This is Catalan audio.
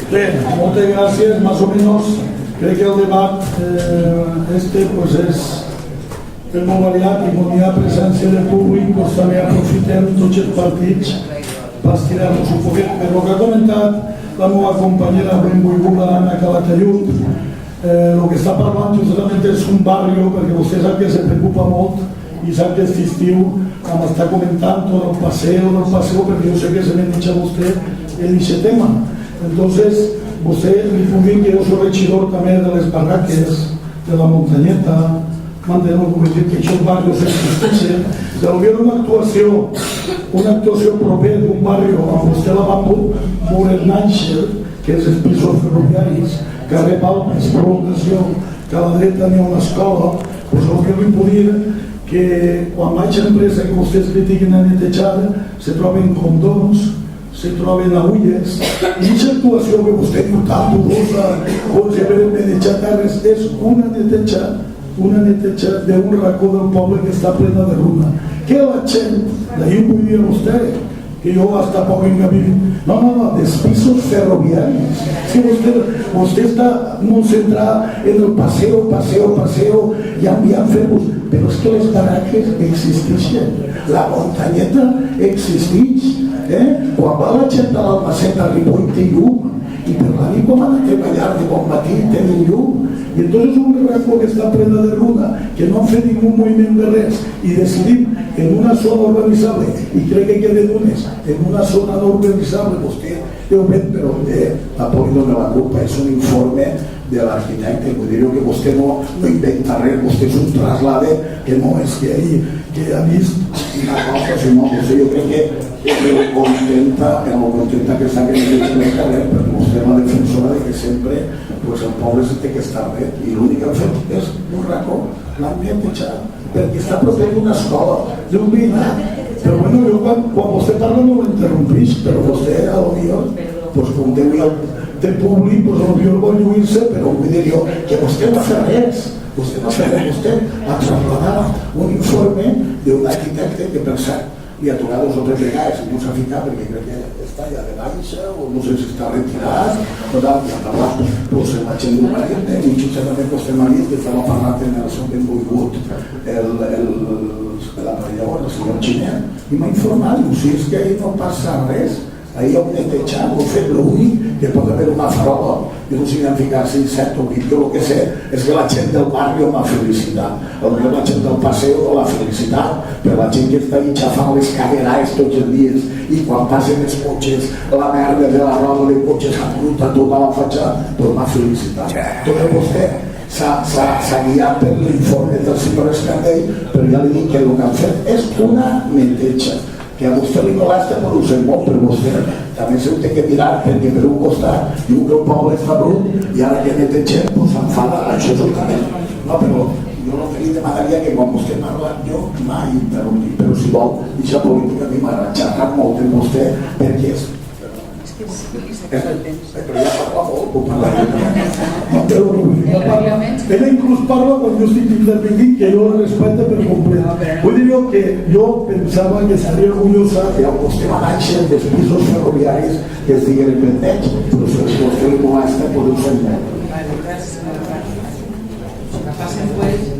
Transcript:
Bé, moltes gràcies. Más o menos crec que el debat pues és molt variat i quan hi ha presència de públic pues també aprofitem tots els partits per estirar-nos un poquet. Però el que ha comentat la meva companyera benvolguda Anna Calatayud, el que està parlant justament és un barri, perquè vostè sap que se preocupa molt i sap que aquest estiu m'està comentant tot el passeo, perquè jo sé que se m'enitja vostè en aquest tema. Entonces, vostè li puc dir que jo soc regidor també de les barraques, de la muntanyeta, mantenem el que aquests barrios existeixen. Potser una actuació propera d'un barri on vostè la va veure nàixer, que és els pisos ferroviaris, carrer Palmes, prolongació, que a la dreta n'hi ha una escola, doncs el que li puc dir que quan vaig a l'empresa que vostès critiquen a netejar se troben condons, se troben agulles, i aquesta actuació que vostè diu tan durosa, com si haver netejat terres, és una neteja d'un racó del poble que està plena de runa. Que la gent, d'ahir ho vull dir a vostè, que jo hasta poc en vivir, no, dels pisos ferroviaris. Si vostè està molt centrat en el paseo, i enviant fer-vos, però és que les barraques existeixen, la muntanyeta existeix. Quan va la gent a l'Almacén a Ripoll té llum, i per la nit quan van a treballar de bon matí tenen llum, i entonces un racó que està plena de runa, que no han fet ningú moviment de res, i decidim en una zona urbanitzable, i crec que queden unes en una zona no urbanitzable, vostè ho vet, però la Poli dona la culpa, és un informe de l'arquitecte, vull dir que vostè no inventa res, vostè és un traslade que no és que ha vist una cosa, sinó que jo crec que el contenta que està que no és carrer, perquè vostè és la defensora de que sempre el poble se té que estar bé, i l'únic que ha fet és un racó, l'han netejat, perquè està proper d'una escola, d'un veïnat. Però bueno, jo quan vostè parla no l'interrompís, però vostè a lo millor, com té públic, a lo millor vol lluir-se, però vull dir jo que vostè no fa res, vostè ha trasladat un informe d'un arquitecte que per cert li ha tocat 2 o 3 vegades i no s'ha ficat perquè crec que està ja de baixa o no sé si està retirat o tal, i ha parlat amb la gent d'un marit i justament vostè m'ha dit que estava parlant en el seu benvolgut l'aparellador, el senyor Xinet, i m'ha informat, diu, si és que ahir no passa res, ahir heu netejat, heu fet l'únic que pot haver una farola, i no s'hi han ficat 6, 7 o 8, jo el que sé és que la gent del barri m'ha felicitat, potser la gent del paseo l'ha felicitat, però la gent que està xafant les caguerades tots els dies, i quan passen els cotxes, la merda de la roda de cotxes s'embruta tota la fatxada, però m'ha felicitat. Tot vostè s'ha guiat per l'informe del senyor Escandell, però ja li dic que el que han fet és una neteja, que a vostè li molesta, però ho sé molt, però vostè també s'ho té que mirar, perquè per un costat diu que el poble està brut i ara que netegem s'enfada, això és el camí. No, però jo el que li demanaria que quan vostè parla jo mai interrompi, però si vol aquesta política a mi m'ha xerrat molt amb vostè perquè és però ja parla molt, ho parla ella inclús parla quan jo estic intervenint que jo la respecte per complet. Vull dir que jo pensava que estaria orgullosa que vostè va néixer dels pisos ferroviaris que es diguen pendents, però si vostè li molesta podeu ser molt. Gràcies. Que passen pues